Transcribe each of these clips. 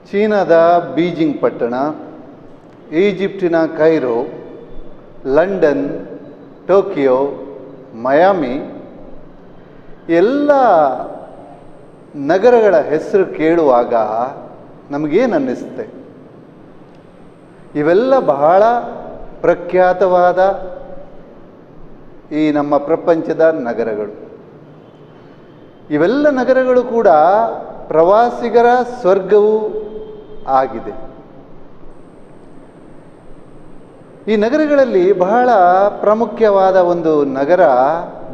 ಚೀನಾದ ಬೀಜಿಂಗ್ ಪಟ್ಟಣ, ಈಜಿಪ್ಟಿನ ಕೈರೋ, ಲಂಡನ್, ಟೋಕಿಯೋ, ಮಯಾಮಿ ಎಲ್ಲ ನಗರಗಳ ಹೆಸರು ಕೇಳುವಾಗ ನಮಗೇನು ಅನ್ನಿಸುತ್ತೆ? ಇವೆಲ್ಲ ಬಹಳ ಪ್ರಖ್ಯಾತವಾದ ಈ ನಮ್ಮ ಪ್ರಪಂಚದ ನಗರಗಳು. ಇವೆಲ್ಲ ನಗರಗಳು ಕೂಡ ಪ್ರವಾಸಿಗರ ಸ್ವರ್ಗವೂ ಆಗಿದೆ. ಈ ನಗರಗಳಲ್ಲಿ ಬಹಳ ಪ್ರಾಮುಖ್ಯವಾದ ಒಂದು ನಗರ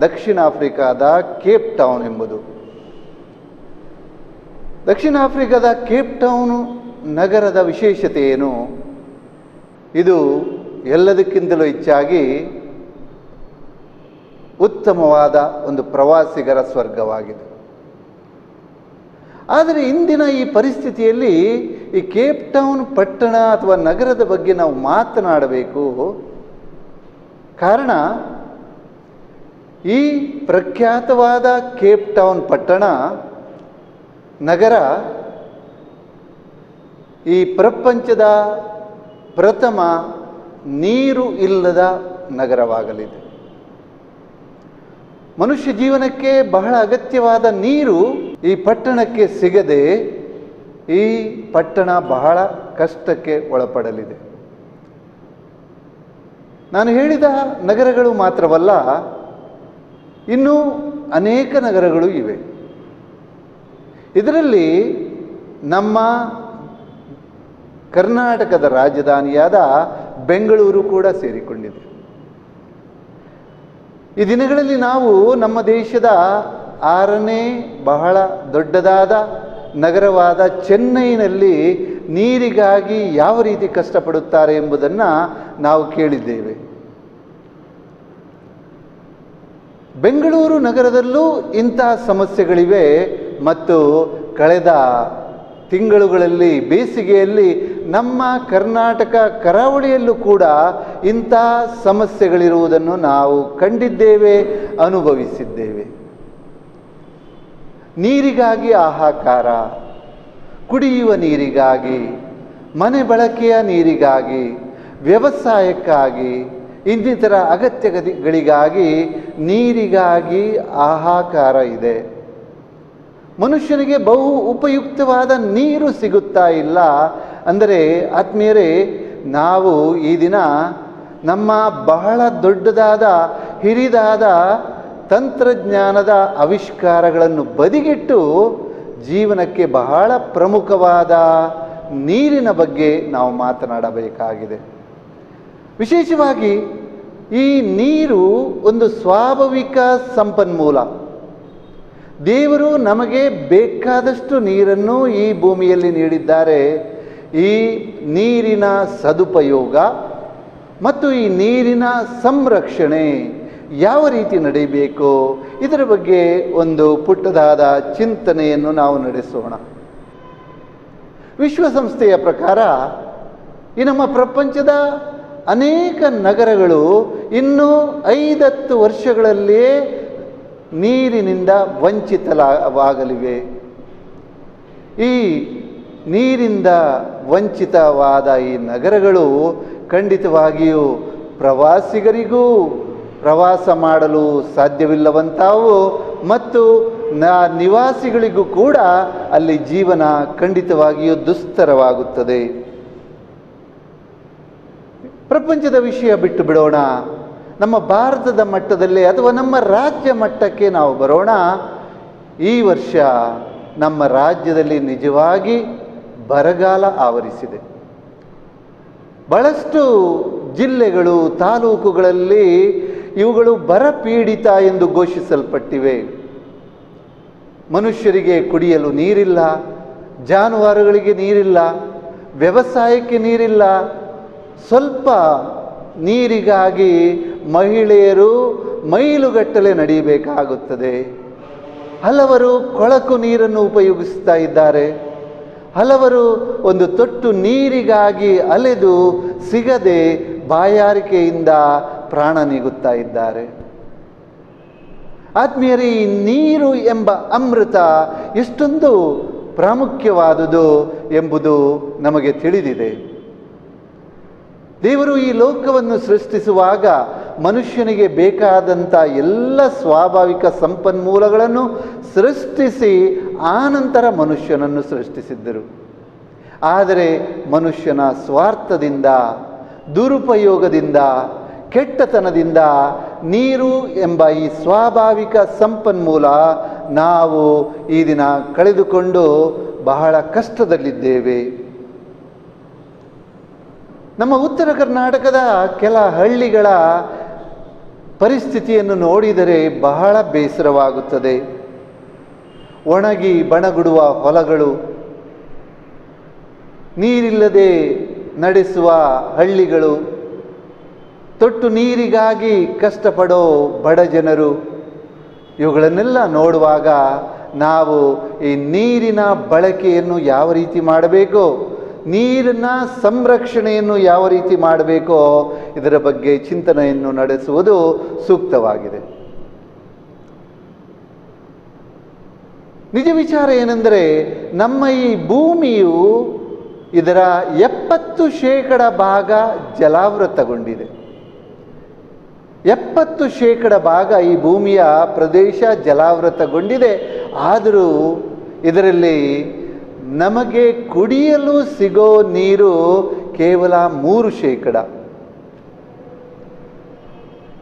ದಕ್ಷಿಣ ಆಫ್ರಿಕಾದ ಕೇಪ್ ಟೌನ್ ಎಂಬುದು. ದಕ್ಷಿಣ ಆಫ್ರಿಕಾದ ಕೇಪ್ ಟೌನ್ ನಗರದ ವಿಶೇಷತೆ ಏನು? ಇದು ಎಲ್ಲದಕ್ಕಿಂತಲೂ ಹೆಚ್ಚಾಗಿ ಉತ್ತಮವಾದ ಒಂದು ಪ್ರವಾಸಿಗರ ಸ್ವರ್ಗವಾಗಿದೆ. ಆದರೆ ಇಂದಿನ ಈ ಪರಿಸ್ಥಿತಿಯಲ್ಲಿ ಈ ಕೇಪ್ ಟೌನ್ ಪಟ್ಟಣ ಅಥವಾ ನಗರದ ಬಗ್ಗೆ ನಾವು ಮಾತನಾಡಬೇಕು. ಕಾರಣ, ಈ ಪ್ರಖ್ಯಾತವಾದ ಕೇಪ್ ಟೌನ್ ಪಟ್ಟಣ ನಗರ ಈ ಪ್ರಪಂಚದ ಪ್ರಥಮ ನೀರು ಇಲ್ಲದ ನಗರವಾಗಲಿದೆ. ಮನುಷ್ಯ ಜೀವನಕ್ಕೆ ಬಹಳ ಅಗತ್ಯವಾದ ನೀರು ಈ ಪಟ್ಟಣಕ್ಕೆ ಸಿಗದೆ ಈ ಪಟ್ಟಣ ಬಹಳ ಕಷ್ಟಕ್ಕೆ ಒಳಪಡಲಿದೆ. ನಾನು ಹೇಳಿದ ನಗರಗಳು ಮಾತ್ರವಲ್ಲ, ಇನ್ನೂ ಅನೇಕ ನಗರಗಳು ಇವೆ. ಇದರಲ್ಲಿ ನಮ್ಮ ಕರ್ನಾಟಕದ ರಾಜಧಾನಿಯಾದ ಬೆಂಗಳೂರು ಕೂಡ ಸೇರಿಕೊಂಡಿದೆ. ಈ ದಿನಗಳಲ್ಲಿ ನಾವು ನಮ್ಮ ದೇಶದ 6ನೇ ಬಹಳ ದೊಡ್ಡದಾದ ನಗರವಾದ ಚೆನ್ನೈನಲ್ಲಿ ನೀರಿಗಾಗಿ ಯಾವ ರೀತಿ ಕಷ್ಟಪಡುತ್ತಾರೆ ಎಂಬುದನ್ನು ನಾವು ಕೇಳಿದ್ದೇವೆ. ಬೆಂಗಳೂರು ನಗರದಲ್ಲೂ ಇಂತಹ ಸಮಸ್ಯೆಗಳಿವೆ ಮತ್ತು ಕಳೆದ ತಿಂಗಳುಗಳಲ್ಲಿ ಬೇಸಿಗೆಯಲ್ಲಿ ನಮ್ಮ ಕರ್ನಾಟಕ ಕರಾವಳಿಯಲ್ಲೂ ಕೂಡ ಇಂಥ ಸಮಸ್ಯೆಗಳಿರುವುದನ್ನು ನಾವು ಕಂಡಿದ್ದೇವೆ, ಅನುಭವಿಸಿದ್ದೇವೆ. ನೀರಿಗಾಗಿ ಹಾಹಾಕಾರ, ಕುಡಿಯುವ ನೀರಿಗಾಗಿ, ಮನೆ ಬಳಕೆಯ ನೀರಿಗಾಗಿ, ವ್ಯವಸಾಯಕ್ಕಾಗಿ, ಇನ್ನಿತರ ಅಗತ್ಯಗಳಿಗಾಗಿ ನೀರಿಗಾಗಿ ಹಾಹಾಕಾರ ಇದೆ. ಮನುಷ್ಯನಿಗೆ ಬಹು ಉಪಯುಕ್ತವಾದ ನೀರು ಸಿಗುತ್ತಾ ಇಲ್ಲ. ಅಂದರೆ ಆತ್ಮೀಯರೇ, ನಾವು ಈ ದಿನ ನಮ್ಮ ಬಹಳ ದೊಡ್ಡದಾದ ಹಿರಿದಾದ ತಂತ್ರಜ್ಞಾನದ ಆವಿಷ್ಕಾರಗಳನ್ನು ಬದಿಗಿಟ್ಟು ಜೀವನಕ್ಕೆ ಬಹಳ ಪ್ರಮುಖವಾದ ನೀರಿನ ಬಗ್ಗೆ ನಾವು ಮಾತನಾಡಬೇಕಾಗಿದೆ. ವಿಶೇಷವಾಗಿ ಈ ನೀರು ಒಂದು ಸ್ವಾಭಾವಿಕ ಸಂಪನ್ಮೂಲ. ದೇವರು ನಮಗೆ ಬೇಕಾದಷ್ಟು ನೀರನ್ನು ಈ ಭೂಮಿಯಲ್ಲಿ ನೀಡಿದ್ದಾರೆ. ಈ ನೀರಿನ ಸದುಪಯೋಗ ಮತ್ತು ಈ ನೀರಿನ ಸಂರಕ್ಷಣೆ ಯಾವ ರೀತಿ ನಡೆಯಬೇಕು, ಇದರ ಬಗ್ಗೆ ಒಂದು ಪುಟ್ಟದಾದ ಚಿಂತನೆಯನ್ನು ನಾವು ನಡೆಸೋಣ. ವಿಶ್ವಸಂಸ್ಥೆಯ ಪ್ರಕಾರ ಈ ನಮ್ಮ ಪ್ರಪಂಚದ ಅನೇಕ ನಗರಗಳು ಇನ್ನೂ 5-10 ವರ್ಷಗಳಲ್ಲಿಯೇ ನೀರಿನಿಂದ ವಂಚಿತವಾಗಲಿವೆ. ಈ ನೀರಿಂದ ವಂಚಿತವಾದ ಈ ನಗರಗಳು ಖಂಡಿತವಾಗಿಯೂ ಪ್ರವಾಸಿಗರಿಗೂ ಪ್ರವಾಸ ಮಾಡಲು ಸಾಧ್ಯವಿಲ್ಲವಂತಾವು ಮತ್ತು ನಿವಾಸಿಗಳಿಗೂ ಕೂಡ ಅಲ್ಲಿ ಜೀವನ ಖಂಡಿತವಾಗಿಯೂ ದುಸ್ತರವಾಗುತ್ತದೆ. ಪ್ರಪಂಚದ ವಿಷಯ ಬಿಟ್ಟು ಬಿಡೋಣ. ನಮ್ಮ ಭಾರತದ ಮಟ್ಟದಲ್ಲಿ ಅಥವಾ ನಮ್ಮ ರಾಜ್ಯ ಮಟ್ಟಕ್ಕೆ ನಾವು ಬರೋಣ. ಈ ವರ್ಷ ನಮ್ಮ ರಾಜ್ಯದಲ್ಲಿ ನಿಜವಾಗಿ ಬರಗಾಲ ಆವರಿಸಿದೆ. ಬಹಳಷ್ಟು ಜಿಲ್ಲೆಗಳು, ತಾಲೂಕುಗಳಲ್ಲಿ ಇವುಗಳು ಬರಪೀಡಿತ ಎಂದು ಘೋಷಿಸಲ್ಪಟ್ಟಿವೆ. ಮನುಷ್ಯರಿಗೆ ಕುಡಿಯಲು ನೀರಿಲ್ಲ, ಜಾನುವಾರುಗಳಿಗೆ ನೀರಿಲ್ಲ, ವ್ಯವಸಾಯಕ್ಕೆ ನೀರಿಲ್ಲ. ಸ್ವಲ್ಪ ನೀರಿಗಾಗಿ ಮಹಿಳೆಯರು ಮೈಲುಗಟ್ಟಲೆ ನಡೆಯಬೇಕಾಗುತ್ತದೆ. ಹಲವರು ಕೊಳಕು ನೀರನ್ನು ಉಪಯೋಗಿಸ್ತಾ ಇದ್ದಾರೆ. ಹಲವರು ಒಂದು ತೊಟ್ಟು ನೀರಿಗಾಗಿ ಅಲೆದು ಸಿಗದೆ ಬಾಯಾರಿಕೆಯಿಂದ ಪ್ರಾಣ ನೀಗುತ್ತಾ ಇದ್ದಾರೆ. ಆತ್ಮೀಯರೇ, ಈ ನೀರು ಎಂಬ ಅಮೃತ ಎಷ್ಟೊಂದು ಪ್ರಾಮುಖ್ಯವಾದುದು ಎಂಬುದು ನಮಗೆ ತಿಳಿದಿದೆ. ದೇವರು ಈ ಲೋಕವನ್ನು ಸೃಷ್ಟಿಸುವಾಗ ಮನುಷ್ಯನಿಗೆ ಬೇಕಾದಂಥ ಎಲ್ಲ ಸ್ವಾಭಾವಿಕ ಸಂಪನ್ಮೂಲಗಳನ್ನು ಸೃಷ್ಟಿಸಿ ಆನಂತರ ಮನುಷ್ಯನನ್ನು ಸೃಷ್ಟಿಸಿದ್ದರು. ಆದರೆ ಮನುಷ್ಯನ ಸ್ವಾರ್ಥದಿಂದ, ದುರುಪಯೋಗದಿಂದ, ಕೆಟ್ಟತನದಿಂದ ನೀರು ಎಂಬ ಈ ಸ್ವಾಭಾವಿಕ ಸಂಪನ್ಮೂಲ ನಾವು ಈ ದಿನ ಕಳೆದುಕೊಂಡು ಬಹಳ ಕಷ್ಟದಲ್ಲಿದ್ದೇವೆ. ನಮ್ಮ ಉತ್ತರ ಕರ್ನಾಟಕದ ಕೆಲ ಹಳ್ಳಿಗಳ ಪರಿಸ್ಥಿತಿಯನ್ನು ನೋಡಿದರೆ ಬಹಳ ಬೇಸರವಾಗುತ್ತದೆ. ಒಣಗಿ ಬಣಗುಡುವ ಹೊಲಗಳು, ನೀರಿಲ್ಲದೆ ನಡೆಸುವ ಹಳ್ಳಿಗಳು, ತೊಟ್ಟು ನೀರಿಗಾಗಿ ಕಷ್ಟಪಡೋ ಬಡ ಜನರು, ಇವುಗಳನ್ನೆಲ್ಲ ನೋಡುವಾಗ ನಾವು ಈ ನೀರಿನ ಬಳಕೆಯನ್ನು ಯಾವ ರೀತಿ ಮಾಡಬೇಕೋ, ನೀರಿನ ಸಂರಕ್ಷಣೆಯನ್ನು ಯಾವ ರೀತಿ ಮಾಡಬೇಕೋ ಇದರ ಬಗ್ಗೆ ಚಿಂತನೆಯನ್ನು ನಡೆಸುವುದು ಸೂಕ್ತವಾಗಿದೆ. ನಿಜ ವಿಚಾರ ಏನೆಂದರೆ, ನಮ್ಮ ಈ ಭೂಮಿಯು ಇದರ 70% ಭಾಗ ಜಲಾವೃತಗೊಂಡಿದೆ. 70% ಭಾಗ ಈ ಭೂಮಿಯ ಪ್ರದೇಶ ಜಲಾವೃತಗೊಂಡಿದೆ. ಆದರೂ ಇದರಲ್ಲಿ ನಮಗೆ ಕುಡಿಯಲು ಸಿಗೋ ನೀರು ಕೇವಲ 3%.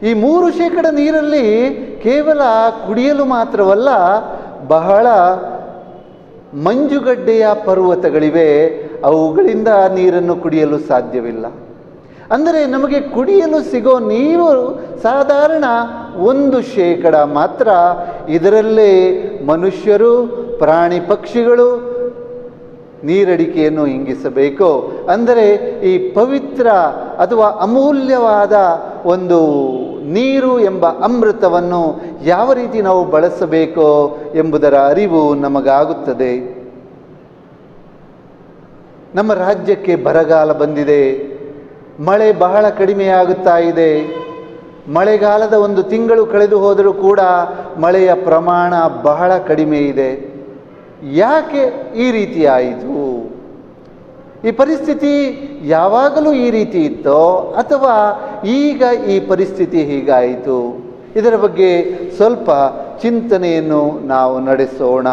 ಈ 3% ನೀರಲ್ಲಿ ಕೇವಲ ಕುಡಿಯಲು ಮಾತ್ರವಲ್ಲ, ಬಹಳ ಮಂಜುಗಡ್ಡೆಯ ಪರ್ವತಗಳಿವೆ, ಅವುಗಳಿಂದ ನೀರನ್ನು ಕುಡಿಯಲು ಸಾಧ್ಯವಿಲ್ಲ. ಅಂದರೆ ನಮಗೆ ಕುಡಿಯಲು ಸಿಗೋ ನೀರು ಸಾಧಾರಣ 1% ಮಾತ್ರ. ಇದರಲ್ಲೇ ಮನುಷ್ಯರು, ಪ್ರಾಣಿ ಪಕ್ಷಿಗಳು ನೀರಡಿಕೆಯನ್ನು ಇಂಗಿಸಬೇಕು. ಅಂದರೆ ಈ ಪವಿತ್ರ ಅಥವಾ ಅಮೂಲ್ಯವಾದ ಒಂದು ನೀರು ಎಂಬ ಅಮೃತವನ್ನು ಯಾವ ರೀತಿ ನಾವು ಬಳಸಬೇಕೋ ಎಂಬುದರ ಅರಿವು ನಮಗಾಗುತ್ತದೆ. ನಮ್ಮ ರಾಜ್ಯಕ್ಕೆ ಬರಗಾಲ ಬಂದಿದೆ, ಮಳೆ ಬಹಳ ಕಡಿಮೆಯಾಗುತ್ತಾ ಇದೆ. ಮಳೆಗಾಲದ 1 ತಿಂಗಳು ಕಳೆದು ಹೋದರೂ ಕೂಡ ಮಳೆಯ ಪ್ರಮಾಣ ಬಹಳ ಕಡಿಮೆ ಇದೆ. ಯಾಕೆ ಈ ರೀತಿ ಆಯಿತು? ಈ ಪರಿಸ್ಥಿತಿ ಯಾವಾಗಲೂ ಈ ರೀತಿ ಇತ್ತೋ ಅಥವಾ ಈಗ ಈ ಪರಿಸ್ಥಿತಿ ಹೀಗಾಯಿತು? ಇದರ ಬಗ್ಗೆ ಸ್ವಲ್ಪ ಚಿಂತನೆಯನ್ನು ನಾವು ನಡೆಸೋಣ.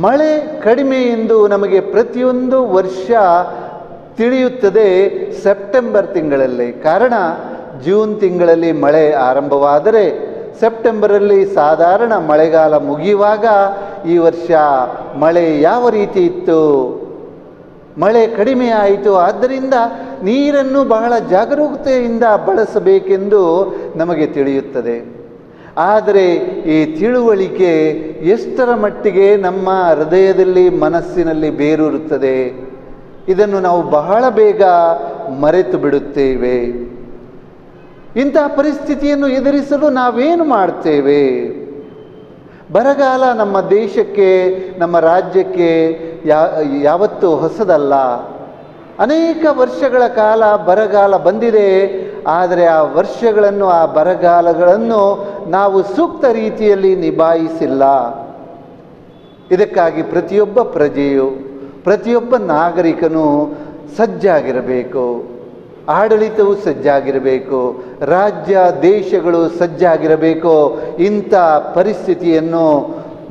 ಮಳೆ ಕಡಿಮೆ ಎಂದು ನಮಗೆ ಪ್ರತಿಯೊಂದು ವರ್ಷ ತಿಳಿಯುತ್ತದೆ ಸೆಪ್ಟೆಂಬರ್ ತಿಂಗಳಲ್ಲಿ. ಕಾರಣ, ಜೂನ್ ತಿಂಗಳಲ್ಲಿ ಮಳೆ ಆರಂಭವಾದರೆ ಸೆಪ್ಟೆಂಬರಲ್ಲಿ ಸಾಧಾರಣ ಮಳೆಗಾಲ ಮುಗಿಯುವಾಗ ಈ ವರ್ಷ ಮಳೆ ಯಾವ ರೀತಿ ಇತ್ತು, ಮಳೆ ಕಡಿಮೆ ಆಯಿತು, ಆದ್ದರಿಂದ ನೀರನ್ನು ಬಹಳ ಜಾಗರೂಕತೆಯಿಂದ ಬಳಸಬೇಕೆಂದು ನಮಗೆ ತಿಳಿಯುತ್ತದೆ. ಆದರೆ ಈ ತಿಳುವಳಿಕೆ ಎಷ್ಟರ ಮಟ್ಟಿಗೆ ನಮ್ಮ ಹೃದಯದಲ್ಲಿ, ಮನಸ್ಸಿನಲ್ಲಿ ಬೇರೂರುತ್ತದೆ, ಇದನ್ನು ನಾವು ಬಹಳ ಬೇಗ ಮರೆತು ಬಿಡುತ್ತೇವೆ. ಇಂತಹ ಪರಿಸ್ಥಿತಿಯನ್ನು ಎದುರಿಸಲು ನಾವೇನು ಮಾಡ್ತೇವೆ? ಬರಗಾಲ ನಮ್ಮ ದೇಶಕ್ಕೆ, ನಮ್ಮ ರಾಜ್ಯಕ್ಕೆ ಯಾವತ್ತೂ ಹೊಸದಲ್ಲ. ಅನೇಕ ವರ್ಷಗಳ ಕಾಲ ಬರಗಾಲ ಬಂದಿದೆ. ಆದರೆ ಆ ವರ್ಷಗಳನ್ನು, ಆ ಬರಗಾಲಗಳನ್ನು ನಾವು ಸೂಕ್ತ ರೀತಿಯಲ್ಲಿ ನಿಭಾಯಿಸಿಲ್ಲ. ಇದಕ್ಕಾಗಿ ಪ್ರತಿಯೊಬ್ಬ ಪ್ರಜೆಯು, ಪ್ರತಿಯೊಬ್ಬ ನಾಗರಿಕನು ಸಜ್ಜಾಗಿರಬೇಕು. ಆಡಳಿತವು ಸಜ್ಜಾಗಿರಬೇಕು, ರಾಜ್ಯ ದೇಶಗಳು ಸಜ್ಜಾಗಿರಬೇಕು. ಇಂಥ ಪರಿಸ್ಥಿತಿಯನ್ನು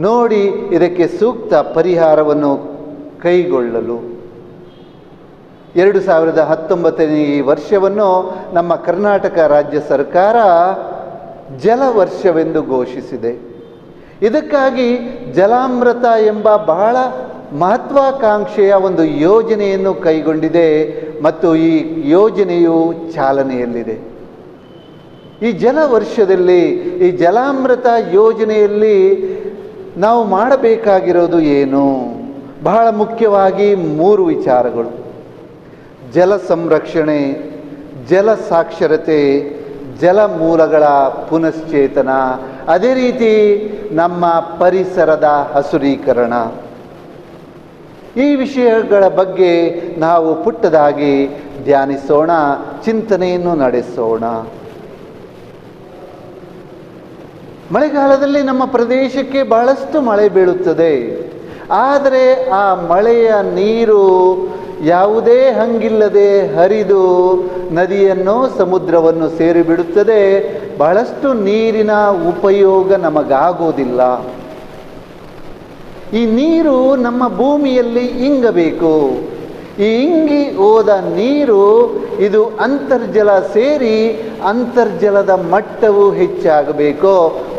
ನೋಡಿ ಇದಕ್ಕೆ ಸೂಕ್ತ ಪರಿಹಾರವನ್ನು ಕೈಗೊಳ್ಳಲು 2019ನೇ ಈ ವರ್ಷವನ್ನು ನಮ್ಮ ಕರ್ನಾಟಕ ರಾಜ್ಯ ಸರ್ಕಾರ ಜಲವರ್ಷವೆಂದು ಘೋಷಿಸಿದೆ. ಇದಕ್ಕಾಗಿ ಜಲಾಮೃತ ಎಂಬ ಬಹಳ ಮಹತ್ವಾಕಾಂಕ್ಷೆಯ ಒಂದು ಯೋಜನೆಯನ್ನು ಕೈಗೊಂಡಿದೆ ಮತ್ತು ಈ ಯೋಜನೆಯು ಚಾಲನೆಯಲ್ಲಿದೆ. ಈ ಜಲವರ್ಷದಲ್ಲಿ, ಈ ಜಲಾಮೃತ ಯೋಜನೆಯಲ್ಲಿ ನಾವು ಮಾಡಬೇಕಾಗಿರೋದು ಏನು? ಬಹಳ ಮುಖ್ಯವಾಗಿ 3 ವಿಚಾರಗಳು: ಜಲ ಸಂರಕ್ಷಣೆ, ಜಲ ಸಾಕ್ಷರತೆ, ಜಲ ಮೂಲಗಳ ಪುನಶ್ಚೇತನ, ಅದೇ ರೀತಿ ನಮ್ಮ ಪರಿಸರದ ಹಸುರೀಕರಣ. ಈ ವಿಷಯಗಳ ಬಗ್ಗೆ ನಾವು ಪುಟ್ಟದಾಗಿ ಧ್ಯಾನಿಸೋಣ, ಚಿಂತನೆಯನ್ನು ನಡೆಸೋಣ. ಮಳೆಗಾಲದಲ್ಲಿ ನಮ್ಮ ಪ್ರದೇಶಕ್ಕೆ ಬಹಳಷ್ಟು ಮಳೆ ಬೀಳುತ್ತದೆ. ಆದರೆ ಆ ಮಳೆಯ ನೀರು ಯಾವುದೇ ಹಂಗಿಲ್ಲದೆ ಹರಿದು ನದಿಯನ್ನು ಸಮುದ್ರವನ್ನು ಸೇರಿಬಿಡುತ್ತದೆ. ಬಹಳಷ್ಟು ನೀರಿನ ಉಪಯೋಗ ನಮಗಾಗೋದಿಲ್ಲ. ಈ ನೀರು ನಮ್ಮ ಭೂಮಿಯಲ್ಲಿ ಇಂಗಬೇಕು. ಈ ಇಂಗಿ ಹೋದ ನೀರು ಇದು ಅಂತರ್ಜಲ ಸೇರಿ ಅಂತರ್ಜಲದ ಮಟ್ಟವು ಹೆಚ್ಚಾಗಬೇಕು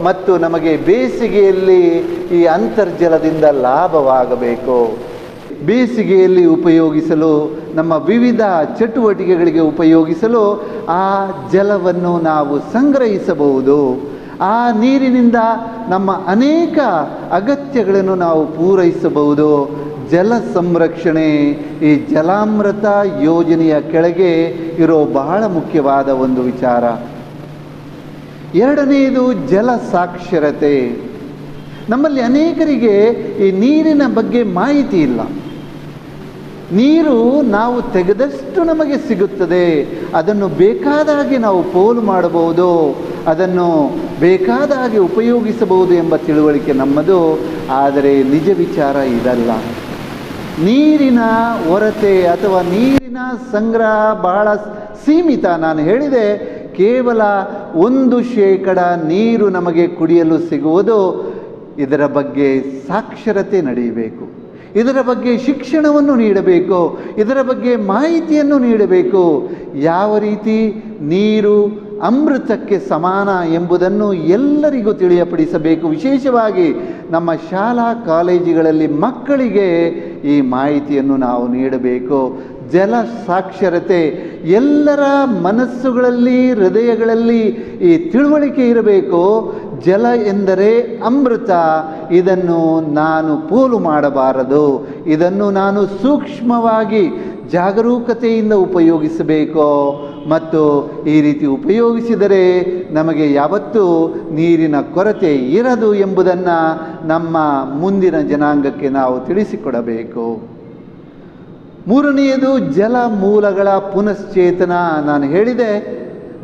ಮತ್ತು ನಮಗೆ ಬೇಸಿಗೆಯಲ್ಲಿ ಈ ಅಂತರ್ಜಲದಿಂದ ಲಾಭವಾಗಬೇಕು. ಬೇಸಿಗೆಯಲ್ಲಿ ಉಪಯೋಗಿಸಲು, ನಮ್ಮ ವಿವಿಧ ಚಟುವಟಿಕೆಗಳಿಗೆ ಉಪಯೋಗಿಸಲು ಆ ಜಲವನ್ನು ನಾವು ಸಂಗ್ರಹಿಸಬಹುದು. ಆ ನೀರಿನಿಂದ ನಮ್ಮ ಅನೇಕ ಅಗತ್ಯಗಳನ್ನು ನಾವು ಪೂರೈಸಬಹುದು. ಜಲ ಸಂರಕ್ಷಣೆ ಈ ಜಲಾಮೃತ ಯೋಜನೆಯ ಕೆಳಗೆ ಇರೋ ಬಹಳ ಮುಖ್ಯವಾದ ಒಂದು ವಿಚಾರ. ಎರಡನೆಯದು ಜಲ ಸಾಕ್ಷರತೆ. ನಮ್ಮಲ್ಲಿ ಅನೇಕರಿಗೆ ಈ ನೀರಿನ ಬಗ್ಗೆ ಮಾಹಿತಿ ಇಲ್ಲ. ನೀರು ನಾವು ತೆಗೆದಷ್ಟು ನಮಗೆ ಸಿಗುತ್ತದೆ, ಅದನ್ನು ಬೇಕಾದಾಗೆ ನಾವು ಪೋಲು ಮಾಡಬಹುದು, ಅದನ್ನು ಬೇಕಾದಾಗೆ ಉಪಯೋಗಿಸಬಹುದು ಎಂಬ ತಿಳುವಳಿಕೆ ನಮ್ಮದು. ಆದರೆ ನಿಜ ವಿಚಾರ ಇದಲ್ಲ. ನೀರಿನ ಹೊರತೆ ಅಥವಾ ನೀರಿನ ಸಂಗ್ರಹ ಬಹಳ ಸೀಮಿತ. ನಾನು ಹೇಳಿದೆ, ಕೇವಲ 1% ನೀರು ನಮಗೆ ಕುಡಿಯಲು ಸಿಗುವುದು. ಇದರ ಬಗ್ಗೆ ಸಾಕ್ಷರತೆ ನಡೆಯಬೇಕು, ಇದರ ಬಗ್ಗೆ ಶಿಕ್ಷಣವನ್ನು ನೀಡಬೇಕು, ಇದರ ಬಗ್ಗೆ ಮಾಹಿತಿಯನ್ನು ನೀಡಬೇಕು. ಯಾವ ರೀತಿ ನೀರು ಅಮೃತಕ್ಕೆ ಸಮಾನ ಎಂಬುದನ್ನು ಎಲ್ಲರಿಗೂ ತಿಳಿಯಪಡಿಸಬೇಕು. ವಿಶೇಷವಾಗಿ ನಮ್ಮ ಶಾಲಾ ಕಾಲೇಜುಗಳಲ್ಲಿ ಮಕ್ಕಳಿಗೆ ಈ ಮಾಹಿತಿಯನ್ನು ನಾವು ನೀಡಬೇಕು. ಜಲ ಸಾಕ್ಷರತೆ ಎಲ್ಲರ ಮನಸ್ಸುಗಳಲ್ಲಿ, ಹೃದಯಗಳಲ್ಲಿ ಈ ತಿಳುವಳಿಕೆ ಇರಬೇಕು. ಜಲ ಎಂದರೆ ಅಮೃತ, ಇದನ್ನು ನಾನು ಪೋಲು ಮಾಡಬಾರದು, ಇದನ್ನು ನಾನು ಸೂಕ್ಷ್ಮವಾಗಿ ಜಾಗರೂಕತೆಯಿಂದ ಉಪಯೋಗಿಸಬೇಕು. ಮತ್ತು ಈ ರೀತಿ ಉಪಯೋಗಿಸಿದರೆ ನಮಗೆ ಯಾವತ್ತೂ ನೀರಿನ ಕೊರತೆ ಇರದು ಎಂಬುದನ್ನು ನಮ್ಮ ಮುಂದಿನ ಜನಾಂಗಕ್ಕೆ ನಾವು ತಿಳಿಸಿಕೊಡಬೇಕು. ಮೂರನೆಯದು ಜಲ ಮೂಲಗಳ ಪುನಶ್ಚೇತನ. ನಾನು ಹೇಳಿದೆ,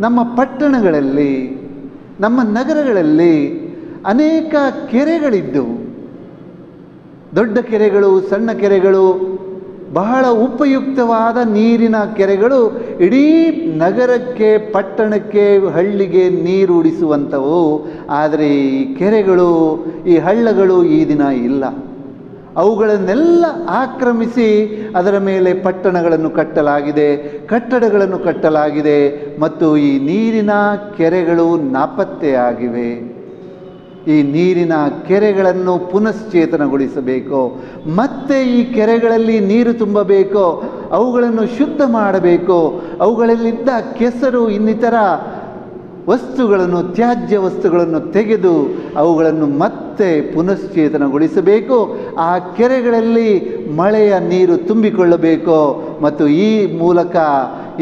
ನಮ್ಮ ಪಟ್ಟಣಗಳಲ್ಲಿ, ನಮ್ಮ ನಗರಗಳಲ್ಲಿ ಅನೇಕ ಕೆರೆಗಳಿದ್ದವು. ದೊಡ್ಡ ಕೆರೆಗಳು, ಸಣ್ಣ ಕೆರೆಗಳು, ಬಹಳ ಉಪಯುಕ್ತವಾದ ನೀರಿನ ಕೆರೆಗಳು ಇಡೀ ನಗರಕ್ಕೆ, ಪಟ್ಟಣಕ್ಕೆ, ಹಳ್ಳಿಗೆ ನೀರು ಉಡಿಸುವಂಥವು. ಆದರೆ ಈ ಕೆರೆಗಳು, ಈ ಹಳ್ಳಗಳು ಈ ದಿನ ಇಲ್ಲ. ಅವುಗಳನ್ನೆಲ್ಲ ಆಕ್ರಮಿಸಿ ಅದರ ಮೇಲೆ ಪಟ್ಟಣಗಳನ್ನು ಕಟ್ಟಲಾಗಿದೆ, ಕಟ್ಟಡಗಳನ್ನು ಕಟ್ಟಲಾಗಿದೆ ಮತ್ತು ಈ ನೀರಿನ ಕೆರೆಗಳು ನಾಪತ್ತೆಯಾಗಿವೆ. ಈ ನೀರಿನ ಕೆರೆಗಳನ್ನು ಪುನಶ್ಚೇತನಗೊಳಿಸಬೇಕು. ಮತ್ತೆ ಈ ಕೆರೆಗಳಲ್ಲಿ ನೀರು ತುಂಬಬೇಕು, ಅವುಗಳನ್ನು ಶುದ್ಧ ಮಾಡಬೇಕು. ಅವುಗಳಲ್ಲಿದ್ದ ಕೆಸರು, ಇನ್ನಿತರ ವಸ್ತುಗಳನ್ನು, ತ್ಯಾಜ್ಯ ವಸ್ತುಗಳನ್ನು ತೆಗೆದು ಅವುಗಳನ್ನು ಮತ್ತೆ ಪುನಶ್ಚೇತನಗೊಳಿಸಬೇಕು. ಆ ಕೆರೆಗಳಲ್ಲಿ ಮಳೆಯ ನೀರು ತುಂಬಿಕೊಳ್ಳಬೇಕು ಮತ್ತು ಈ ಮೂಲಕ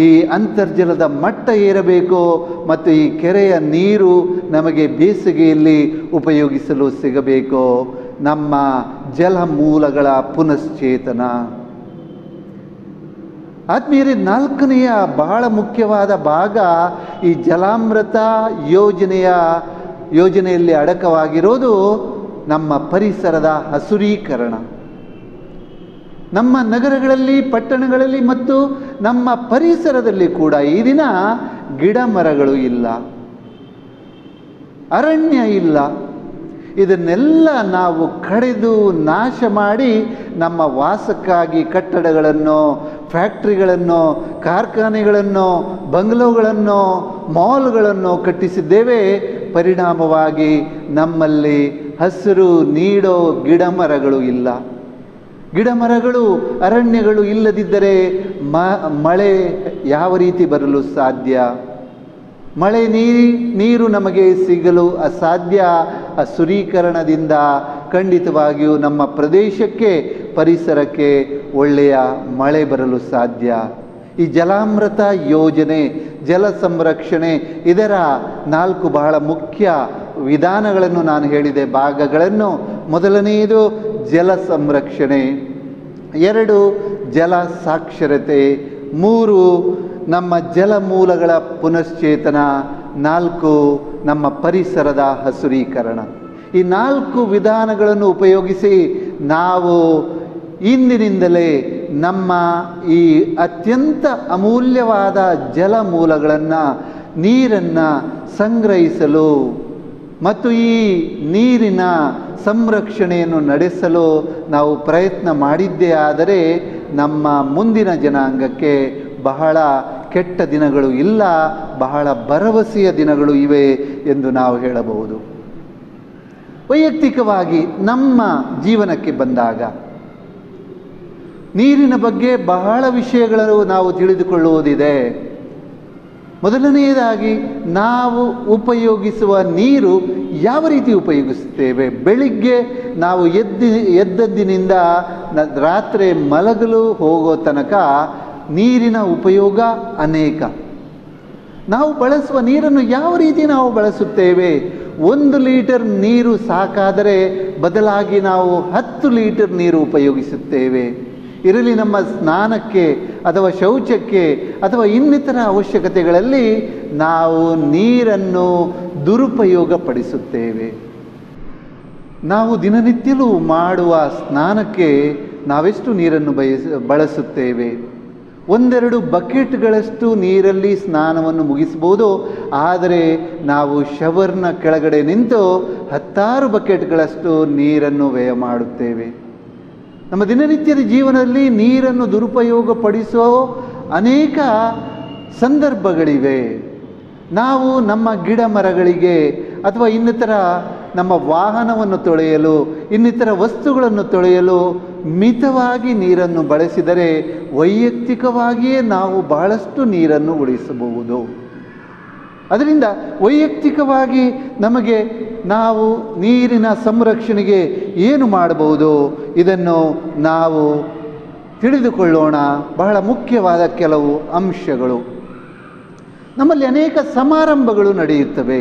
ಈ ಅಂತರ್ಜಲದ ಮಟ್ಟ ಏರಬೇಕು ಮತ್ತು ಈ ಕೆರೆಯ ನೀರು ನಮಗೆ ಬೇಸಿಗೆಯಲ್ಲಿ ಉಪಯೋಗಿಸಲು ಸಿಗಬೇಕು. ನಮ್ಮ ಜಲಮೂಲಗಳ ಪುನಶ್ಚೇತನ. ಆದ್ಮೇಲೆ ನಾಲ್ಕನೆಯ ಬಹಳ ಮುಖ್ಯವಾದ ಭಾಗ ಈ ಜಲಾಮೃತ ಯೋಜನೆಯಲ್ಲಿ ಅಡಕವಾಗಿರೋದು ನಮ್ಮ ಪರಿಸರದ ಹಸುರೀಕರಣ. ನಮ್ಮ ನಗರಗಳಲ್ಲಿ, ಪಟ್ಟಣಗಳಲ್ಲಿ ಮತ್ತು ನಮ್ಮ ಪರಿಸರದಲ್ಲಿ ಕೂಡ ಈ ದಿನ ಗಿಡ ಮರಗಳು ಇಲ್ಲ, ಅರಣ್ಯ ಇಲ್ಲ. ಇದನ್ನೆಲ್ಲ ನಾವು ಕಡಿದು ನಾಶ ಮಾಡಿ ನಮ್ಮ ವಾಸಕ್ಕಾಗಿ ಕಟ್ಟಡಗಳನ್ನು, ಫ್ಯಾಕ್ಟ್ರಿಗಳನ್ನು, ಕಾರ್ಖಾನೆಗಳನ್ನು, ಬಂಗ್ಲೋಗಳನ್ನು, ಮಾಲ್ಗಳನ್ನು ಕಟ್ಟಿಸಿದ್ದೇವೆ. ಪರಿಣಾಮವಾಗಿ ನಮ್ಮಲ್ಲಿ ಹಸಿರು ನೀಡೋ ಗಿಡಮರಗಳು ಇಲ್ಲ. ಗಿಡಮರಗಳು, ಅರಣ್ಯಗಳು ಇಲ್ಲದಿದ್ದರೆ ಮಳೆ ಯಾವ ರೀತಿ ಬರಲು ಸಾಧ್ಯ? ಮಳೆ ನೀರು ನಮಗೆ ಸಿಗಲು ಅಸಾಧ್ಯ. ಹಸುರೀಕರಣದಿಂದ ಖಂಡಿತವಾಗಿಯೂ ನಮ್ಮ ಪ್ರದೇಶಕ್ಕೆ, ಪರಿಸರಕ್ಕೆ ಒಳ್ಳೆಯ ಮಳೆ ಬರಲು ಸಾಧ್ಯ. ಈ ಜಲಾಮೃತ ಯೋಜನೆ, ಜಲ ಸಂರಕ್ಷಣೆ, ಇದರ 4 ಬಹಳ ಮುಖ್ಯ ವಿಧಾನಗಳನ್ನು ನಾನು ಹೇಳಿದೆ, ಭಾಗಗಳನ್ನು. ಮೊದಲನೆಯದು ಜಲ ಸಂರಕ್ಷಣೆ, 2 ಜಲ ಸಾಕ್ಷರತೆ, 3 ನಮ್ಮ ಜಲಮೂಲಗಳ ಪುನಶ್ಚೇತನ, 4 ನಮ್ಮ ಪರಿಸರದ ಹಸುರೀಕರಣ. ಈ 4 ವಿಧಾನಗಳನ್ನು ಉಪಯೋಗಿಸಿ ನಾವು ಇಂದಿನಿಂದಲೇ ನಮ್ಮ ಈ ಅತ್ಯಂತ ಅಮೂಲ್ಯವಾದ ಜಲಮೂಲಗಳನ್ನು, ನೀರನ್ನು ಸಂಗ್ರಹಿಸಲು ಮತ್ತು ಈ ನೀರಿನ ಸಂರಕ್ಷಣೆಯನ್ನು ನಡೆಸಲು ನಾವು ಪ್ರಯತ್ನ ಮಾಡಿದ್ದೇ ಆದರೆ ನಮ್ಮ ಮುಂದಿನ ಜನಾಂಗಕ್ಕೆ ಬಹಳ ಕೆಟ್ಟ ದಿನಗಳು ಇಲ್ಲ, ಬಹಳ ಭರವಸೆಯ ದಿನಗಳು ಇವೆ ಎಂದು ನಾವು ಹೇಳಬಹುದು. ವೈಯಕ್ತಿಕವಾಗಿ ನಮ್ಮ ಜೀವನಕ್ಕೆ ಬಂದಾಗ ನೀರಿನ ಬಗ್ಗೆ ಬಹಳ ವಿಷಯಗಳು ನಾವು ತಿಳಿದುಕೊಳ್ಳುವುದಿದೆ. ಮೊದಲನೆಯದಾಗಿ, ನಾವು ಉಪಯೋಗಿಸುವ ನೀರು ಯಾವ ರೀತಿ ಉಪಯೋಗಿಸುತ್ತೇವೆ. ಬೆಳಿಗ್ಗೆ ನಾವು ಎದ್ದದ್ದಿನಿಂದ ರಾತ್ರಿ ಮಲಗಲು ಹೋಗೋ ತನಕ ನೀರಿನ ಉಪಯೋಗ ಅನೇಕ. ನಾವು ಬಳಸುವ ನೀರನ್ನು ಯಾವ ರೀತಿ ನಾವು ಬಳಸುತ್ತೇವೆ. 1 ಲೀಟರ್ ನೀರು ಸಾಕಾದರೆ ಬದಲಾಗಿ ನಾವು 10 ಲೀಟರ್ ನೀರು ಉಪಯೋಗಿಸುತ್ತೇವೆ. ಇರಲಿ ನಮ್ಮ ಸ್ನಾನಕ್ಕೆ ಅಥವಾ ಶೌಚಕ್ಕೆ ಅಥವಾ ಇನ್ನಿತರ ಅವಶ್ಯಕತೆಗಳಲ್ಲಿ ನಾವು ನೀರನ್ನು ದುರುಪಯೋಗಪಡಿಸುತ್ತೇವೆ. ನಾವು ದಿನನಿತ್ಯಲೂ ಮಾಡುವ ಸ್ನಾನಕ್ಕೆ ನಾವೆಷ್ಟು ನೀರನ್ನು ಬಳಸುತ್ತೇವೆ. 1-2 ಬಕೆಟ್ಗಳಷ್ಟು ನೀರಲ್ಲಿ ಸ್ನಾನವನ್ನು ಮುಗಿಸ್ಬೋದು. ಆದರೆ ನಾವು ಶವರ್ನ ಕೆಳಗಡೆ ನಿಂತು 10 ಬಕೆಟ್ಗಳಷ್ಟು ನೀರನ್ನು ವ್ಯಯ ಮಾಡುತ್ತೇವೆ. ನಮ್ಮ ದಿನನಿತ್ಯದ ಜೀವನದಲ್ಲಿ ನೀರನ್ನು ದುರುಪಯೋಗಪಡಿಸೋ ಅನೇಕ ಸಂದರ್ಭಗಳಿವೆ. ನಾವು ನಮ್ಮ ಗಿಡ ಮರಗಳಿಗೆ ಅಥವಾ ಇನ್ನಿತರ ನಮ್ಮ ವಾಹನವನ್ನು ತೊಳೆಯಲು, ಇನ್ನಿತರ ವಸ್ತುಗಳನ್ನು ತೊಳೆಯಲು ಮಿತವಾಗಿ ನೀರನ್ನು ಬಳಸಿದರೆ ವೈಯಕ್ತಿಕವಾಗಿಯೇ ನಾವು ಬಹಳಷ್ಟು ನೀರನ್ನು ಉಳಿಸಬಹುದು. ಅದರಿಂದ ವೈಯಕ್ತಿಕವಾಗಿ ನಮಗೆ ನಾವು ನೀರಿನ ಸಂರಕ್ಷಣೆಗೆ ಏನು ಮಾಡಬಹುದು, ಇದನ್ನು ನಾವು ತಿಳಿದುಕೊಳ್ಳೋಣ. ಬಹಳ ಮುಖ್ಯವಾದ ಕೆಲವು ಅಂಶಗಳು. ನಮ್ಮಲ್ಲಿ ಅನೇಕ ಸಮಾರಂಭಗಳು ನಡೆಯುತ್ತವೆ.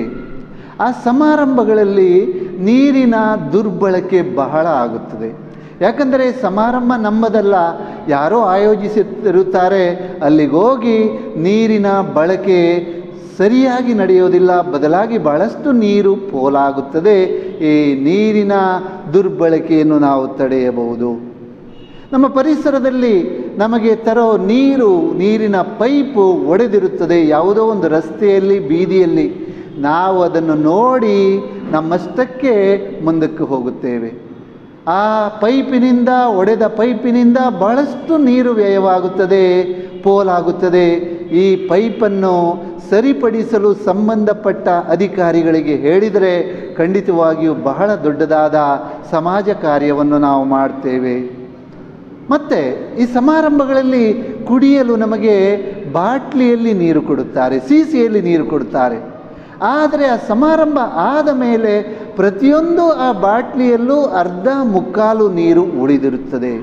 ಆ ಸಮಾರಂಭಗಳಲ್ಲಿ ನೀರಿನ ದುರ್ಬಳಕೆ ಬಹಳ ಆಗುತ್ತದೆ. ಯಾಕಂದರೆ ಸಮಾರಂಭ ನಮ್ಮದಲ್ಲ, ಯಾರೋ ಆಯೋಜಿಸಿರುತ್ತಾರೆ. ಅಲ್ಲಿಗೋಗಿ ನೀರಿನ ಬಳಕೆ ಸರಿಯಾಗಿ ನಡೆಯೋದಿಲ್ಲ, ಬದಲಾಗಿ ಬಹಳಷ್ಟು ನೀರು ಪೋಲಾಗುತ್ತದೆ. ಈ ನೀರಿನ ದುರ್ಬಳಕೆಯನ್ನು ನಾವು ತಡೆಯಬಹುದು. ನಮ್ಮ ಪರಿಸರದಲ್ಲಿ ನಮಗೆ ತರೋ ನೀರಿನ ಪೈಪು ಒಡೆದಿರುತ್ತದೆ. ಯಾವುದೋ ಒಂದು ರಸ್ತೆಯಲ್ಲಿ, ಬೀದಿಯಲ್ಲಿ ನಾವು ಅದನ್ನು ನೋಡಿ ನಮ್ಮಷ್ಟಕ್ಕೆ ಮುಂದಕ್ಕೆ ಹೋಗುತ್ತೇವೆ. ಆ ಒಡೆದ ಪೈಪಿನಿಂದ ಬಹಳಷ್ಟು ನೀರು ವ್ಯಯವಾಗುತ್ತದೆ, ಪೋಲಾಗುತ್ತದೆ. ಈ ಪೈಪನ್ನು ಸರಿಪಡಿಸಲು ಸಂಬಂಧಪಟ್ಟ ಅಧಿಕಾರಿಗಳಿಗೆ ಹೇಳಿದರೆ ಖಂಡಿತವಾಗಿಯೂ ಬಹಳ ದೊಡ್ಡದಾದ ಸಮಾಜ ಕಾರ್ಯವನ್ನು ನಾವು ಮಾಡ್ತೇವೆ. ಮತ್ತು ಈ ಸಮಾರಂಭಗಳಲ್ಲಿ ಕುಡಿಯಲು ನಮಗೆ ಬಾಟ್ಲಿಯಲ್ಲಿ ನೀರು ಕೊಡುತ್ತಾರೆ, ಸೀಸೆಯಲ್ಲಿ ನೀರು ಕೊಡುತ್ತಾರೆ. ಆದರೆ ಆ ಸಮಾರಂಭ ಆದ ಮೇಲೆ ಪ್ರತಿಯೊಂದು ಆ ಬಾಟ್ಲಿಯಲ್ಲೂ ಅರ್ಧ ಮುಕ್ಕಾಲು ನೀರು ಉಳಿದಿರುತ್ತದೆ.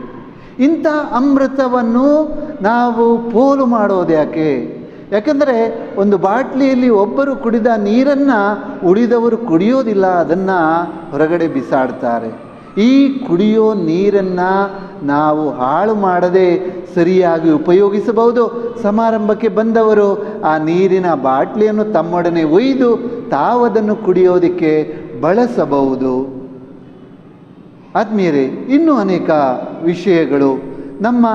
ಇಂಥ ಅಮೃತವನ್ನು ನಾವು ಪೋಲು ಮಾಡೋದು ಯಾಕೆ? ಯಾಕಂದರೆ ಒಂದು ಬಾಟ್ಲಿಯಲ್ಲಿ ಒಬ್ಬರು ಕುಡಿದ ನೀರನ್ನು ಉಳಿದವರು ಕುಡಿಯೋದಿಲ್ಲ, ಅದನ್ನು ಹೊರಗಡೆ ಬಿಸಾಡ್ತಾರೆ. ಈ ಕುಡಿಯೋ ನೀರನ್ನು ನಾವು ಹಾಳು ಮಾಡದೆ ಸರಿಯಾಗಿ ಉಪಯೋಗಿಸಬಹುದು. ಸಮಾರಂಭಕ್ಕೆ ಬಂದವರು ಆ ನೀರಿನ ಬಾಟ್ಲಿಯನ್ನು ತಮ್ಮೊಡನೆ ಒಯ್ದು ತಾವದನ್ನು ಕುಡಿಯೋದಕ್ಕೆ ಬಳಸಬಹುದು. ಆದ್ಮೇಲೆ ಇನ್ನೂ ಅನೇಕ ವಿಷಯಗಳು. ನಮ್ಮ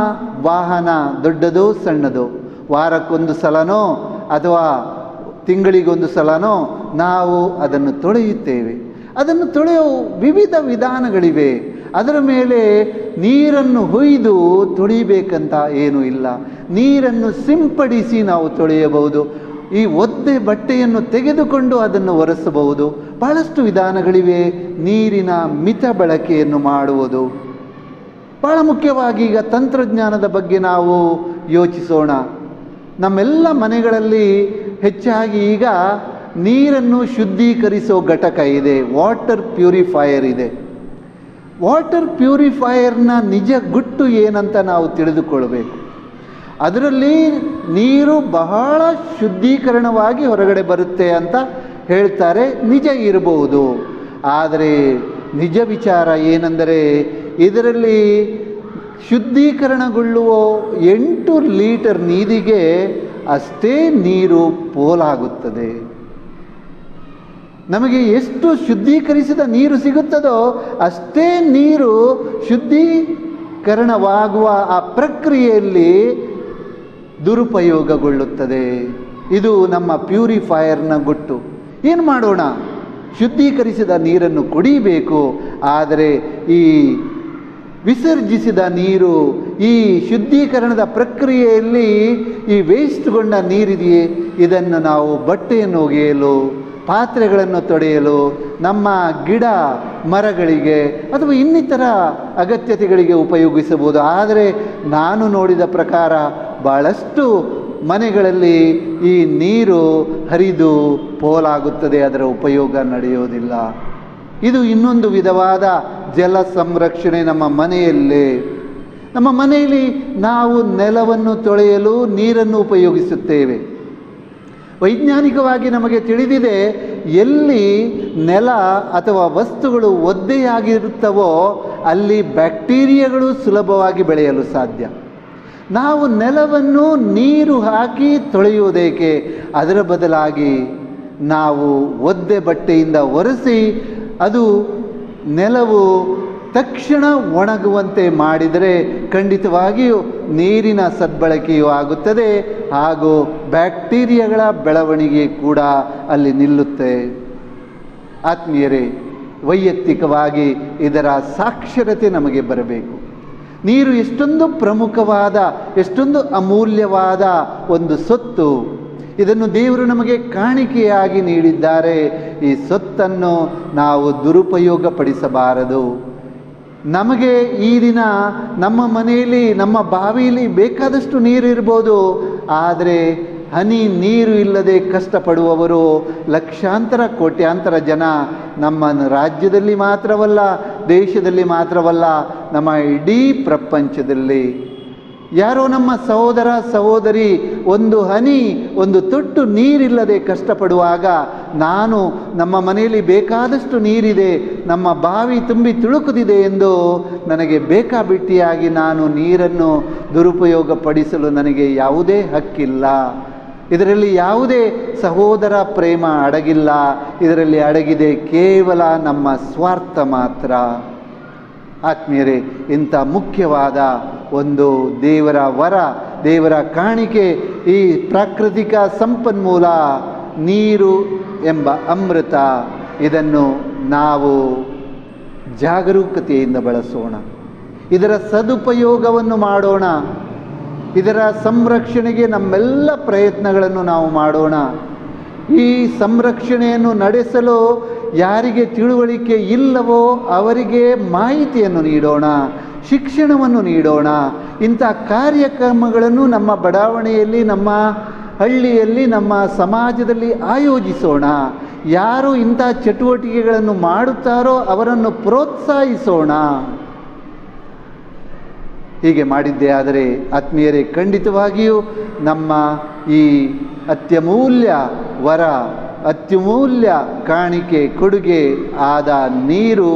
ವಾಹನ ದೊಡ್ಡದೋ ಸಣ್ಣದೋ, ವಾರಕ್ಕೊಂದು ಸಲನೋ ಅಥವಾ ತಿಂಗಳಿಗೊಂದು ಸಲನೋ ನಾವು ಅದನ್ನು ತೊಳೆಯುತ್ತೇವೆ. ಅದನ್ನು ತೊಳೆಯೋ ವಿವಿಧ ವಿಧಾನಗಳಿವೆ. ಅದರ ಮೇಲೆ ನೀರನ್ನು ಹೊಯ್ದು ತೊಳಿಬೇಕಂತ ಏನೂ ಇಲ್ಲ. ನೀರನ್ನು ಸಿಂಪಡಿಸಿ ನಾವು ತೊಳೆಯಬಹುದು. ಈ ಒದ್ದೆ ಬಟ್ಟೆಯನ್ನು ತೆಗೆದುಕೊಂಡು ಅದನ್ನು ಒರೆಸಬಹುದು. ಬಹಳಷ್ಟು ವಿಧಾನಗಳಿವೆ ನೀರಿನ ಮಿತ ಬಳಕೆಯನ್ನು ಮಾಡುವುದು. ಬಹಳ ಮುಖ್ಯವಾಗಿ ಈಗ ತಂತ್ರಜ್ಞಾನದ ಬಗ್ಗೆ ನಾವು ಯೋಚಿಸೋಣ. ನಮ್ಮೆಲ್ಲ ಮನೆಗಳಲ್ಲಿ ಹೆಚ್ಚಾಗಿ ಈಗ ನೀರನ್ನು ಶುದ್ಧೀಕರಿಸೋ ಘಟಕ ಇದೆ, ವಾಟರ್ ಪ್ಯೂರಿಫೈಯರ್ ಇದೆ. ವಾಟರ್ ಪ್ಯೂರಿಫೈಯರ್ನ ನಿಜ ಗುಟ್ಟು ಏನಂತ ನಾವು ತಿಳಿದುಕೊಳ್ಬೇಕು. ಅದರಲ್ಲಿ ನೀರು ಬಹಳ ಶುದ್ಧೀಕರಣವಾಗಿ ಹೊರಗಡೆ ಬರುತ್ತೆ ಅಂತ ಹೇಳ್ತಾರೆ. ನಿಜ ಇರಬಹುದು, ಆದರೆ ನಿಜ ವಿಚಾರ ಏನೆಂದರೆ ಇದರಲ್ಲಿ ಶುದ್ಧೀಕರಣಗೊಳ್ಳುವ 8 ಲೀಟರ್ ನೀರಿಗೆ ಅಷ್ಟೇ ನೀರು ಪೋಲಾಗುತ್ತದೆ. ನಮಗೆ ಎಷ್ಟು ಶುದ್ಧೀಕರಿಸಿದ ನೀರು ಸಿಗುತ್ತದೋ ಅಷ್ಟೇ ನೀರು ಶುದ್ಧೀಕರಣವಾಗುವ ಆ ಪ್ರಕ್ರಿಯೆಯಲ್ಲಿ ದುರುಪಯೋಗಗೊಳ್ಳುತ್ತದೆ. ಇದು ನಮ್ಮ ಪ್ಯೂರಿಫೈಯರ್ನ ಗುಟ್ಟು. ಏನು ಮಾಡೋಣ? ಶುದ್ಧೀಕರಿಸಿದ ನೀರನ್ನು ಕುಡಿಬೇಕು. ಆದರೆ ಈ ವಿಸರ್ಜಿಸಿದ ನೀರು, ಈ ಶುದ್ಧೀಕರಣದ ಪ್ರಕ್ರಿಯೆಯಲ್ಲಿ ಈ ವೇಸ್ಟ್ಗೊಂಡ ನೀರಿದೆಯೇ, ಇದನ್ನು ನಾವು ಬಟ್ಟೆಯನ್ನು ಒಗೆಯಲು, ಪಾತ್ರೆಗಳನ್ನು ತೊಳೆಯಲು, ನಮ್ಮ ಗಿಡ ಮರಗಳಿಗೆ ಅಥವಾ ಇನ್ನಿತರ ಅಗತ್ಯತೆಗಳಿಗೆ ಉಪಯೋಗಿಸಬಹುದು. ಆದರೆ ನಾನು ನೋಡಿದ ಪ್ರಕಾರ ಭಾಳಷ್ಟು ಮನೆಗಳಲ್ಲಿ ಈ ನೀರು ಹರಿದು ಪೋಲಾಗುತ್ತದೆ, ಅದರ ಉಪಯೋಗ ನಡೆಯೋದಿಲ್ಲ. ಇದು ಇನ್ನೊಂದು ವಿಧವಾದ ಜಲ ಸಂರಕ್ಷಣೆ. ನಮ್ಮ ಮನೆಯಲ್ಲಿ ನಾವು ನೆಲವನ್ನು ತೊಳೆಯಲು ನೀರನ್ನು ಉಪಯೋಗಿಸುತ್ತೇವೆ. ವೈಜ್ಞಾನಿಕವಾಗಿ ನಮಗೆ ತಿಳಿದಿದೆ, ಎಲ್ಲಿ ನೆಲ ಅಥವಾ ವಸ್ತುಗಳು ಒದ್ದೆಯಾಗಿರುತ್ತವೋ ಅಲ್ಲಿ ಬ್ಯಾಕ್ಟೀರಿಯಾಗಳು ಸುಲಭವಾಗಿ ಬೆಳೆಯಲು ಸಾಧ್ಯ. ನಾವು ನೆಲವನ್ನು ನೀರು ಹಾಕಿ ತೊಳೆಯುವುದೇಕೆ? ಅದರ ಬದಲಾಗಿ ನಾವು ಒದ್ದೆ ಬಟ್ಟೆಯಿಂದ ಒರೆಸಿ ಅದು ನೆಲವು ತಕ್ಷಣ ಒಣಗುವಂತೆ ಮಾಡಿದರೆ ಖಂಡಿತವಾಗಿಯೂ ನೀರಿನ ಸದ್ಬಳಕೆಯೂ ಆಗುತ್ತದೆ, ಹಾಗೂ ಬ್ಯಾಕ್ಟೀರಿಯಾಗಳ ಬೆಳವಣಿಗೆ ಕೂಡ ಅಲ್ಲಿ ನಿಲ್ಲುತ್ತೆ. ಆತ್ಮೀಯರೇ, ವೈಯಕ್ತಿಕವಾಗಿ ಇದರ ಸಾಕ್ಷರತೆ ನಮಗೆ ಬರಬೇಕು. ನೀರು ಎಷ್ಟೊಂದು ಪ್ರಮುಖವಾದ, ಎಷ್ಟೊಂದು ಅಮೂಲ್ಯವಾದ ಒಂದು ಸೊತ್ತು. ಇದನ್ನು ದೇವರು ನಮಗೆ ಕಾಣಿಕೆಯಾಗಿ ನೀಡಿದ್ದಾರೆ. ಈ ಸೊತ್ತನ್ನು ನಾವು ದುರುಪಯೋಗಪಡಿಸಬಾರದು. ನಮಗೆ ಈ ದಿನ ನಮ್ಮ ಮನೆಯಲ್ಲಿ, ನಮ್ಮ ಬಾವಿಯಲ್ಲಿ ಬೇಕಾದಷ್ಟು ನೀರು ಇರ್ಬೋದು, ಆದರೆ ಹನಿ ನೀರು ಇಲ್ಲದೆ ಕಷ್ಟಪಡುವವರು ಲಕ್ಷಾಂತರ ಕೋಟ್ಯಾಂತರ ಜನ ನಮ್ಮ ರಾಜ್ಯದಲ್ಲಿ ಮಾತ್ರವಲ್ಲ, ದೇಶದಲ್ಲಿ ಮಾತ್ರವಲ್ಲ, ನಮ್ಮ ಇಡೀ ಪ್ರಪಂಚದಲ್ಲಿ. ಯಾರೋ ನಮ್ಮ ಸಹೋದರ ಸಹೋದರಿ ಒಂದು ಹನಿ, ಒಂದು ತೊಟ್ಟು ನೀರಿಲ್ಲದೆ ಕಷ್ಟಪಡುವಾಗ, ನಾನು ನಮ್ಮ ಮನೆಯಲ್ಲಿ ಬೇಕಾದಷ್ಟು ನೀರಿದೆ, ನಮ್ಮ ಬಾವಿ ತುಂಬಿ ತುಳುಕುತ್ತಿದೆ ಎಂದು ನನಗೆ ಬೇಕಾಬಿಟ್ಟಿಯಾಗಿ ನಾನು ನೀರನ್ನು ದುರುಪಯೋಗಪಡಿಸಲು ನನಗೆ ಯಾವುದೇ ಹಕ್ಕಿಲ್ಲ. ಇದರಲ್ಲಿ ಯಾವುದೇ ಸಹೋದರ ಪ್ರೇಮ ಅಡಗಿಲ್ಲ. ಇದರಲ್ಲಿ ಅಡಗಿದೆ ಕೇವಲ ನಮ್ಮ ಸ್ವಾರ್ಥ ಮಾತ್ರ. ಆತ್ಮೀಯರೇ, ಇಂಥ ಮುಖ್ಯವಾದ ಒಂದು ದೇವರ ವರ, ದೇವರ ಕಾಣಿಕೆ, ಈ ಪ್ರಾಕೃತಿಕ ಸಂಪನ್ಮೂಲ ನೀರು ಎಂಬ ಅಮೃತ, ಇದನ್ನು ನಾವು ಜಾಗರೂಕತೆಯಿಂದ ಬಳಸೋಣ. ಇದರ ಸದುಪಯೋಗವನ್ನು ಮಾಡೋಣ. ಇದರ ಸಂರಕ್ಷಣೆಗೆ ನಮ್ಮೆಲ್ಲ ಪ್ರಯತ್ನಗಳನ್ನು ನಾವು ಮಾಡೋಣ. ಈ ಸಂರಕ್ಷಣೆಯನ್ನು ನಡೆಸಲು ಯಾರಿಗೆ ತಿಳುವಳಿಕೆ ಇಲ್ಲವೋ ಅವರಿಗೆ ಮಾಹಿತಿಯನ್ನು ನೀಡೋಣ, ಶಿಕ್ಷಣವನ್ನು ನೀಡೋಣ. ಇಂಥ ಕಾರ್ಯಕ್ರಮಗಳನ್ನು ನಮ್ಮ ಬಡಾವಣೆಯಲ್ಲಿ, ನಮ್ಮ ಹಳ್ಳಿಯಲ್ಲಿ, ನಮ್ಮ ಸಮಾಜದಲ್ಲಿ ಆಯೋಜಿಸೋಣ. ಯಾರು ಇಂಥ ಚಟುವಟಿಕೆಗಳನ್ನು ಮಾಡುತ್ತಾರೋ ಅವರನ್ನು ಪ್ರೋತ್ಸಾಹಿಸೋಣ. ಹೀಗೆ ಮಾಡಿದ್ದೇ ಆದರೆ ಆತ್ಮೀಯರೇ, ಖಂಡಿತವಾಗಿಯೂ ನಮ್ಮ ಈ ಅತ್ಯಮೂಲ್ಯ ವರ, ಅತ್ಯಮೂಲ್ಯ ಕಾಣಿಕೆ, ಕೊಡುಗೆ ಆದ ನೀರು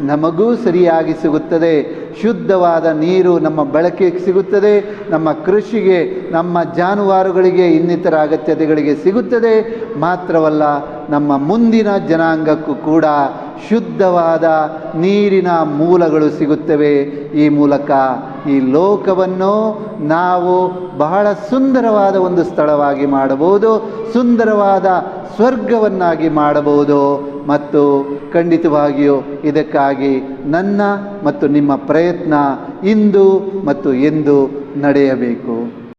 ನಮಗೂ ಸರಿಯಾಗಿ ಸಿಗುತ್ತದೆ. ಶುದ್ಧವಾದ ನೀರು ನಮ್ಮ ಬಳಕೆಗೆ ಸಿಗುತ್ತದೆ, ನಮ್ಮ ಕೃಷಿಗೆ, ನಮ್ಮ ಜಾನುವಾರುಗಳಿಗೆ, ಇನ್ನಿತರ ಅಗತ್ಯತೆಗಳಿಗೆ ಸಿಗುತ್ತದೆ. ಮಾತ್ರವಲ್ಲ, ನಮ್ಮ ಮುಂದಿನ ಜನಾಂಗಕ್ಕೂ ಕೂಡ ಶುದ್ಧವಾದ ನೀರಿನ ಮೂಲಗಳು ಸಿಗುತ್ತವೆ. ಈ ಮೂಲಕ ಈ ಲೋಕವನ್ನು ನಾವು ಬಹಳ ಸುಂದರವಾದ ಒಂದು ಸ್ಥಳವಾಗಿ ಮಾಡಬಹುದು, ಸುಂದರವಾದ ಸ್ವರ್ಗವನ್ನಾಗಿ ಮಾಡಬಹುದು. ಮತ್ತು ಖಂಡಿತವಾಗಿಯೂ ಇದಕ್ಕಾಗಿ ನನ್ನ ಮತ್ತು ನಿಮ್ಮ ಪ್ರಯತ್ನ ಇಂದು ಮತ್ತು ಎಂದು ನಡೆಯಬೇಕು.